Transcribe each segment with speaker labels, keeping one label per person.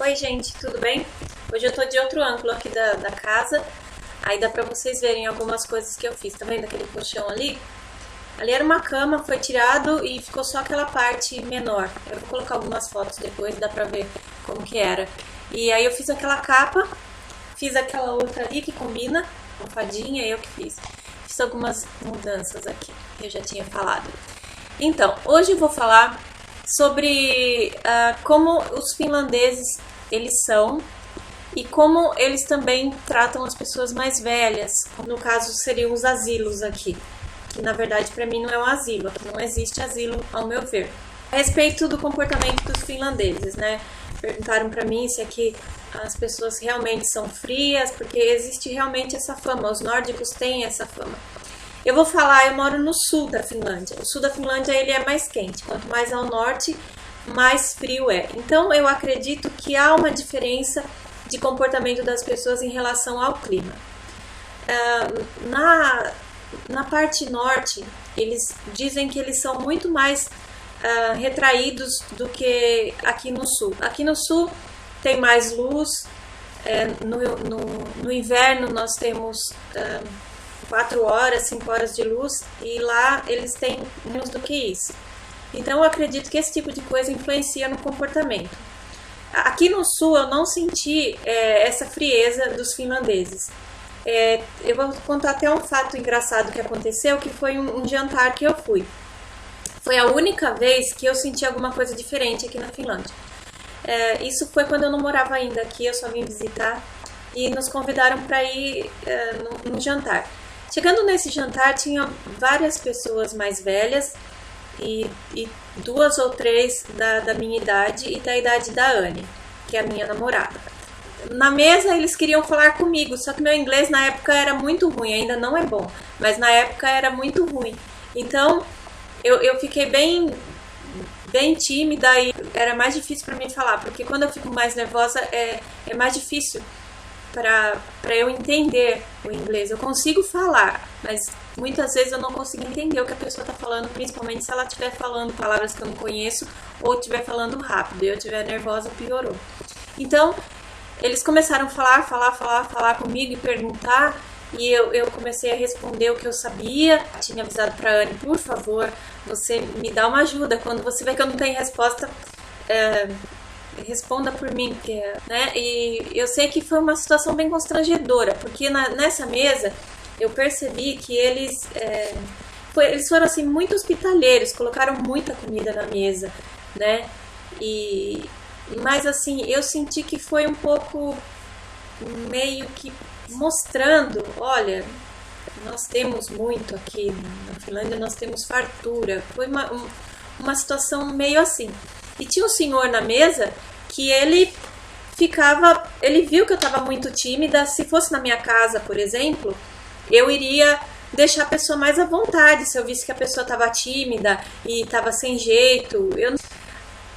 Speaker 1: Oi gente, tudo bem? Hoje eu tô de outro ângulo aqui da casa, aí dá pra vocês verem algumas coisas que eu fiz. Tá vendo aquele colchão ali? Ali era uma cama, foi tirado e ficou só aquela parte menor. Eu vou colocar algumas fotos depois, dá pra ver como que era. E aí eu fiz aquela capa, fiz aquela outra ali que combina, almofadinha, eu que fiz. Fiz algumas mudanças aqui, que eu já tinha falado. Então, hoje eu vou falar sobre como os finlandeses eles são e como eles também tratam as pessoas mais velhas. No caso, seriam os asilos aqui, que na verdade para mim não é um asilo, aqui não existe asilo ao meu ver. A respeito do comportamento dos finlandeses, né? Perguntaram para mim se aqui as pessoas realmente são frias, porque existe realmente essa fama, os nórdicos têm essa fama. Eu vou falar, eu moro no sul da Finlândia. O sul da Finlândia ele é mais quente, quanto mais ao norte, mais frio é. Então eu acredito que há uma diferença de comportamento das pessoas em relação ao clima. Na parte norte, eles dizem que eles são muito mais retraídos do que aqui no sul. Aqui no sul tem mais luz, no inverno nós temos 4 horas, 5 horas de luz e lá eles têm menos do que isso. Então eu acredito que esse tipo de coisa influencia no comportamento. Aqui no sul eu não senti essa frieza dos finlandeses. Eu vou contar até um fato engraçado que aconteceu, que foi um jantar que eu fui. Foi a única vez que eu senti alguma coisa diferente aqui na Finlândia. Isso foi quando eu não morava ainda aqui, eu só vim visitar e nos convidaram para ir no jantar. Chegando nesse jantar, tinha várias pessoas mais velhas e 2 ou 3 da minha idade e da idade da Anne, que é a minha namorada. Na mesa eles queriam falar comigo, só que meu inglês na época era muito ruim, ainda não é bom, mas na época era muito ruim. Então eu fiquei bem tímida e era mais difícil para mim falar, porque quando eu fico mais nervosa é mais difícil para eu entender o inglês. Eu consigo falar, mas muitas vezes eu não consigo entender o que a pessoa está falando, principalmente se ela estiver falando palavras que eu não conheço ou estiver falando rápido e eu estiver nervosa, piorou. Então, eles começaram a falar comigo e perguntar, e eu comecei a responder o que eu sabia. Tinha avisado para a Anne, por favor, você me dá uma ajuda. Quando você vê que eu não tenho resposta, responda por mim, né? E eu sei que foi uma situação bem constrangedora, porque nessa mesa eu percebi que eles foram assim muito hospitaleiros, colocaram muita comida na mesa, né? Mas assim, eu senti que foi um pouco meio que mostrando, olha, nós temos muito aqui na Finlândia, nós temos fartura. Foi uma situação meio assim. E tinha um senhor na mesa que ele viu que eu estava muito tímida. Se fosse na minha casa, por exemplo, eu iria deixar a pessoa mais à vontade. Se eu visse que a pessoa estava tímida e estava sem jeito,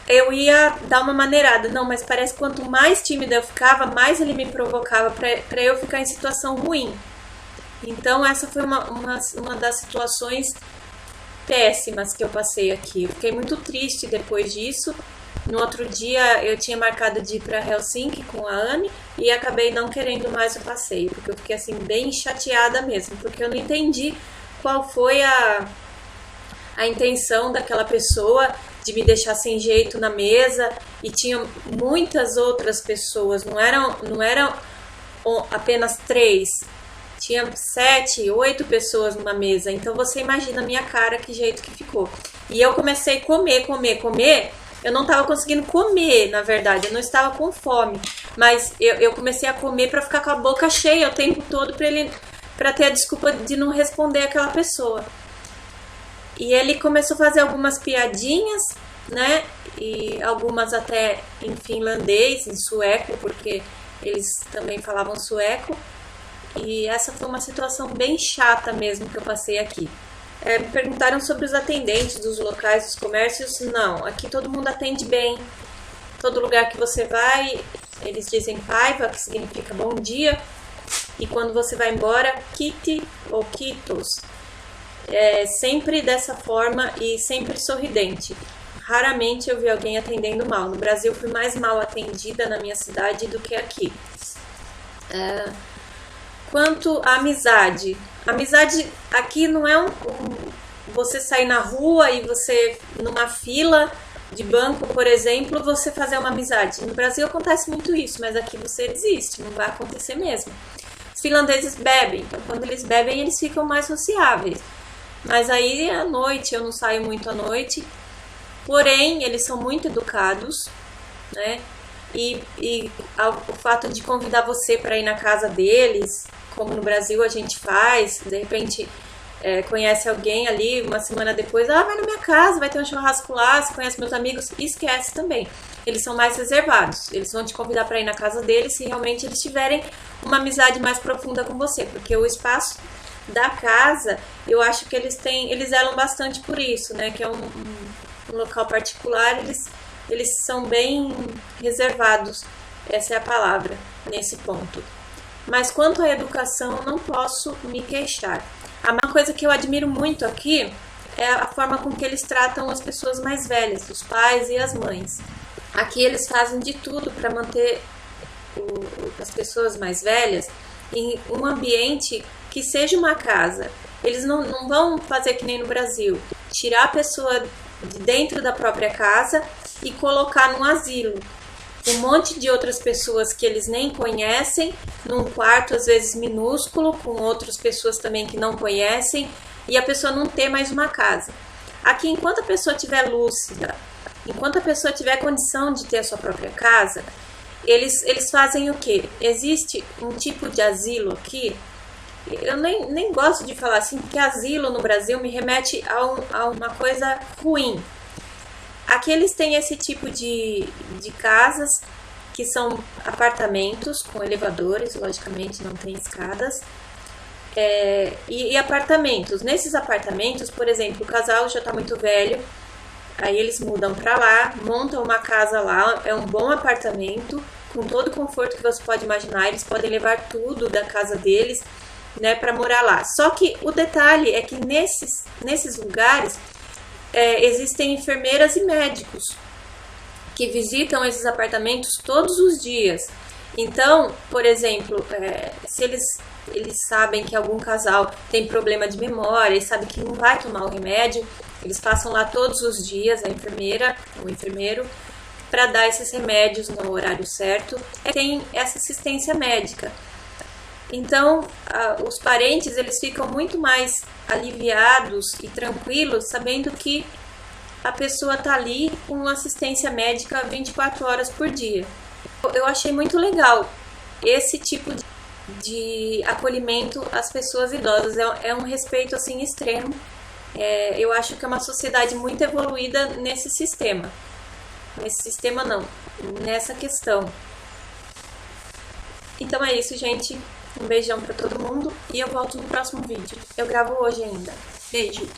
Speaker 1: eu ia dar uma maneirada. Não, mas parece que quanto mais tímida eu ficava, mais ele me provocava para eu ficar em situação ruim. Então essa foi uma das situações péssimas que eu passei aqui. Eu fiquei muito triste depois disso. No outro dia eu tinha marcado de ir para Helsinki com a Anne e acabei não querendo mais o passeio, porque eu fiquei assim bem chateada mesmo, porque eu não entendi qual foi a intenção daquela pessoa de me deixar sem jeito na mesa, e tinha muitas outras pessoas, não eram apenas 3. Tinha 7, 8 pessoas numa mesa, então você imagina a minha cara, que jeito que ficou. E eu comecei a comer, eu não estava conseguindo comer, na verdade, eu não estava com fome, mas eu comecei a comer para ficar com a boca cheia o tempo todo, para ter a desculpa de não responder aquela pessoa. E ele começou a fazer algumas piadinhas, né, e algumas até em finlandês, em sueco, porque eles também falavam sueco. E essa foi uma situação bem chata mesmo que eu passei aqui. Me perguntaram sobre os atendentes dos locais, dos comércios. Não, aqui todo mundo atende bem. Todo lugar que você vai, eles dizem paiva, que significa bom dia. E quando você vai embora, kiti ou kitos. Sempre dessa forma e sempre sorridente. raramente eu vi alguém atendendo mal. No Brasil, fui mais mal atendida na minha cidade do que aqui. Quanto à amizade. Amizade aqui não é você sair na rua e você, numa fila de banco, por exemplo, você fazer uma amizade. No Brasil acontece muito isso, mas aqui você desiste, não vai acontecer mesmo. Os finlandeses bebem, então quando eles bebem eles ficam mais sociáveis. Mas aí à noite, eu não saio muito à noite, porém eles são muito educados, né? E o fato de convidar você para ir na casa deles, como no Brasil a gente faz, de repente conhece alguém ali, uma semana depois, vai na minha casa, vai ter um churrasco lá, você conhece meus amigos, esquece também. Eles são mais reservados, eles vão te convidar para ir na casa deles se realmente eles tiverem uma amizade mais profunda com você, porque o espaço da casa, eu acho que eles zelam bastante por isso, né, que é um local particular, eles são bem reservados, essa é a palavra, nesse ponto. Mas quanto à educação, não posso me queixar. Uma coisa que eu admiro muito aqui é a forma com que eles tratam as pessoas mais velhas, os pais e as mães. Aqui eles fazem de tudo para manter as pessoas mais velhas em um ambiente que seja uma casa. Eles não vão fazer que nem no Brasil, tirar a pessoa de dentro da própria casa e colocar num asilo. Um monte de outras pessoas que eles nem conhecem, num quarto às vezes minúsculo, com outras pessoas também que não conhecem, e a pessoa não ter mais uma casa. Aqui, enquanto a pessoa estiver lúcida, enquanto a pessoa tiver condição de ter a sua própria casa, eles fazem o quê? Existe um tipo de asilo aqui, eu nem gosto de falar assim, porque asilo no Brasil me remete a uma coisa ruim. Aqui eles têm esse tipo de casas, que são apartamentos com elevadores, logicamente não tem escadas, e apartamentos. Nesses apartamentos, por exemplo, o casal já está muito velho, aí eles mudam para lá, montam uma casa lá, é um bom apartamento, com todo o conforto que você pode imaginar, eles podem levar tudo da casa deles, né, para morar lá. Só que o detalhe é que nesses lugares existem enfermeiras e médicos que visitam esses apartamentos todos os dias. Então, por exemplo, se eles sabem que algum casal tem problema de memória e sabe que não vai tomar o remédio, eles passam lá todos os dias, a enfermeira, o enfermeiro, para dar esses remédios no horário certo. Tem essa assistência médica. Então, os parentes eles ficam muito mais aliviados e tranquilos, sabendo que a pessoa está ali com assistência médica 24 horas por dia. Eu achei muito legal esse tipo de acolhimento às pessoas idosas. É um respeito assim extremo. Eu acho que é uma sociedade muito evoluída nesse sistema. Nesse sistema não, nessa questão. Então é isso, gente. Um beijão pra todo mundo e eu volto no próximo vídeo. Eu gravo hoje ainda. Beijo!